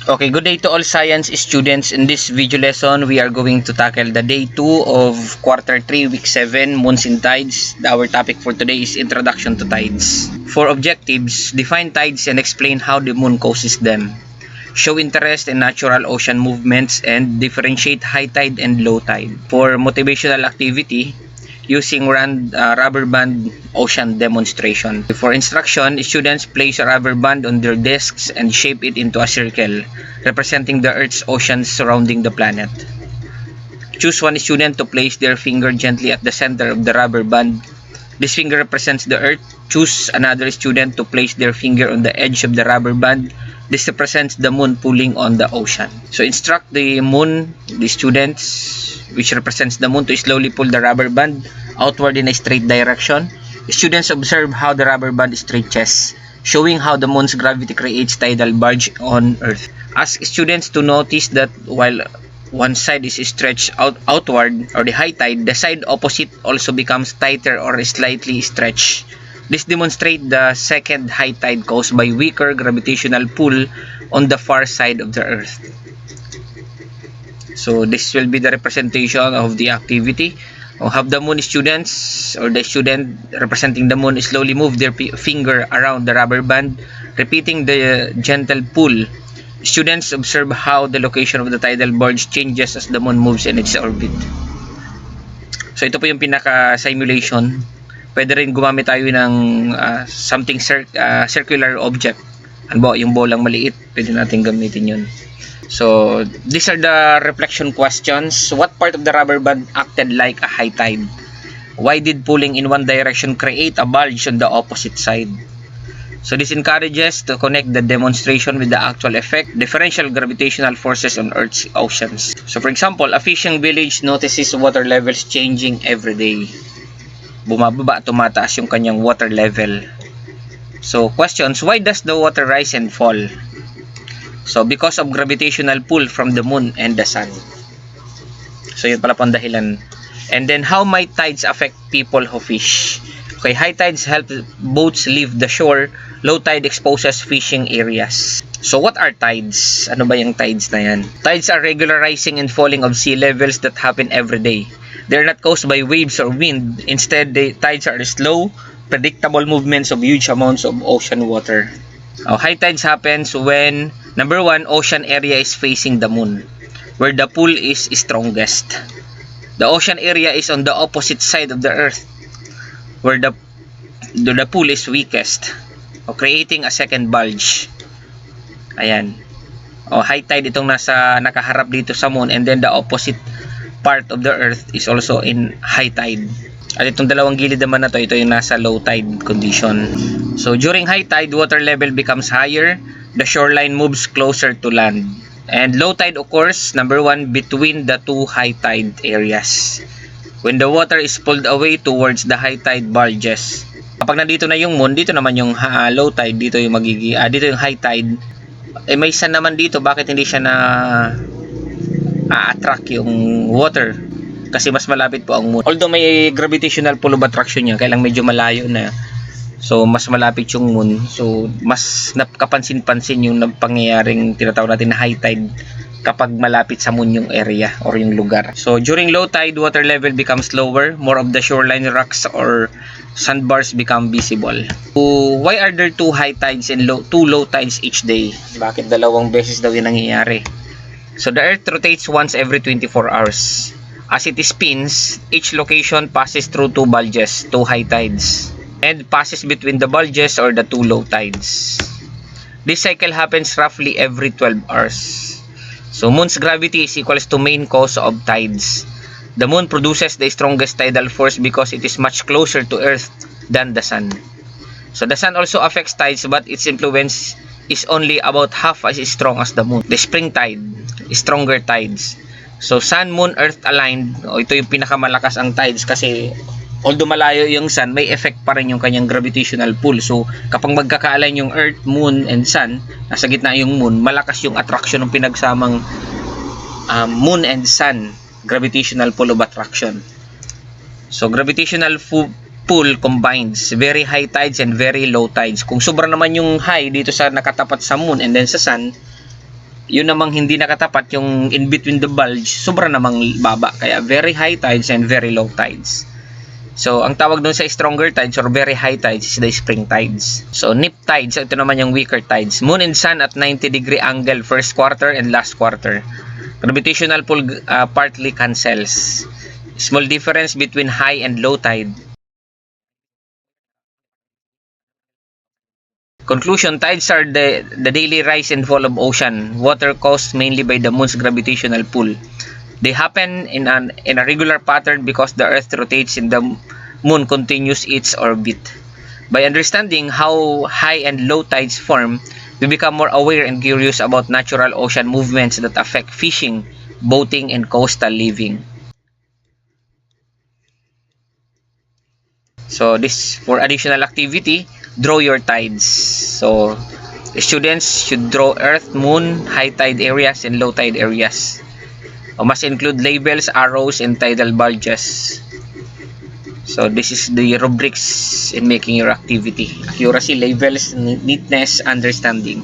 Okay, good day to all science students. In this video lesson, we are going to tackle the day 2 of quarter 3, week 7, moons and tides. Our topic for today is introduction to tides. For objectives, define tides and explain how the moon causes them. Show interest in natural ocean movements and differentiate high tide and low tide. For motivational activity, using rubber band ocean demonstration. For instruction, students place a rubber band on their desks and shape it into a circle, representing the Earth's oceans surrounding the planet. Choose one student to place their finger gently at the center of the rubber band. This finger represents the Earth. Choose another student to place their finger on the edge of the rubber band. This represents the moon pulling on the ocean. So instruct the students, which represents the moon, to slowly pull the rubber band outward in a straight direction. Students observe how the rubber band stretches, showing how the moon's gravity creates tidal bulge on Earth. Ask students to notice that while one side is stretched outward, or the high tide, the side opposite also becomes tighter or slightly stretched. This demonstrates the second high tide caused by weaker gravitational pull on the far side of the Earth. So this will be the representation of the activity. Have the moon students, or the student representing the moon, slowly move their finger around the rubber band, repeating the gentle pull. Students observe how the location of the tidal bulge changes as the moon moves in its orbit. So ito po yung pinaka-simulation. Pwede rin gumamit tayo ng something circular object. Ano ba, yung bolang maliit, pwede natin gamitin yun. So, these are the reflection questions. What part of the rubber band acted like a high tide? Why did pulling in one direction create a bulge on the opposite side? So, this encourages to connect the demonstration with the actual effect, differential gravitational forces on Earth's oceans. So, for example, a fishing village notices water levels changing every day. Bumababa, tumataas yung kanyang water level. So, questions, why does the water rise and fall? So, because of gravitational pull from the moon and the sun. So, yun pala pang dahilan. And then, how might tides affect people who fish? Okay, high tides help boats leave the shore. Low tide exposes fishing areas. So, what are tides? Ano ba yung tides na yan? Tides are regular rising and falling of sea levels that happen every day. They're not caused by waves or wind. Instead, the tides are slow, predictable movements of huge amounts of ocean water. High tides happens when, number 1, ocean area is facing the moon, where the pull is strongest. The ocean area is on the opposite side of the Earth, where the pull is weakest, creating a second bulge. Ayan. High tide itong nakaharap dito sa moon, and then the opposite part of the Earth is also in high tide. At itong dalawang gilid naman na ito yung nasa low tide condition. So during high tide, water level becomes higher, the shoreline moves closer to land. And low tide occurs, number 1, between the two high tide areas, when the water is pulled away towards the high tide bulges. Kapag nandito na yung moon, dito naman yung low tide, dito yung dito yung high tide. May sun naman dito, bakit hindi siya na attract yung water? Kasi mas malapit po ang moon. Although may gravitational pull of attraction niya, kailang medyo malayo na. So, mas malapit yung moon. So, mas kapansin-pansin yung pangyayaring tinatawag natin na high tide kapag malapit sa moon yung area or yung lugar. So, during low tide, water level becomes lower. More of the shoreline rocks or sandbars become visible. So, why are there two high tides and two low tides each day? Bakit dalawang beses daw yung nangyayari? So, the Earth rotates once every 24 hours. As it spins, each location passes through two bulges, two high tides, and passes between the bulges or the two low tides. This cycle happens roughly every 12 hours. So, moon's gravity is equals to main cause of tides. The moon produces the strongest tidal force because it is much closer to Earth than the sun. So, the sun also affects tides, but its influence is only about half as strong as the moon. The spring tide, stronger tides. So, sun, moon, earth aligned. Ito yung pinakamalakas ang tides kasi although malayo yung sun, may effect pa rin yung kanyang gravitational pull. So, kapag magkaka-align yung earth, moon, and sun, nasa gitna yung moon, malakas yung attraction ng pinagsamang moon and sun, gravitational pull of attraction. So, gravitational pull combines very high tides and very low tides. Kung sobra naman yung high dito sa nakatapat sa moon and then sa sun, Yun namang hindi nakatapat, yung in between the bulge, sobra namang baba. Kaya very high tides and very low tides. So, ang tawag doon sa stronger tides or very high tides is the spring tides. So, nip tides, ito naman yung weaker tides. Moon and sun at 90-degree angle first quarter and last quarter. Gravitational pull partly cancels. Small difference between high and low tide. Conclusion, tides are the daily rise and fall of ocean, water caused mainly by the moon's gravitational pull. They happen in a regular pattern because the earth rotates and the moon continues its orbit. By understanding how high and low tides form, we become more aware and curious about natural ocean movements that affect fishing, boating, and coastal living. So this, for additional activity, draw your tides. So students should draw earth, moon, high tide areas, and low tide areas. Must include labels, arrows, and tidal bulges. So this is the rubrics in making your activity. Accuracy, labels, neatness, understanding.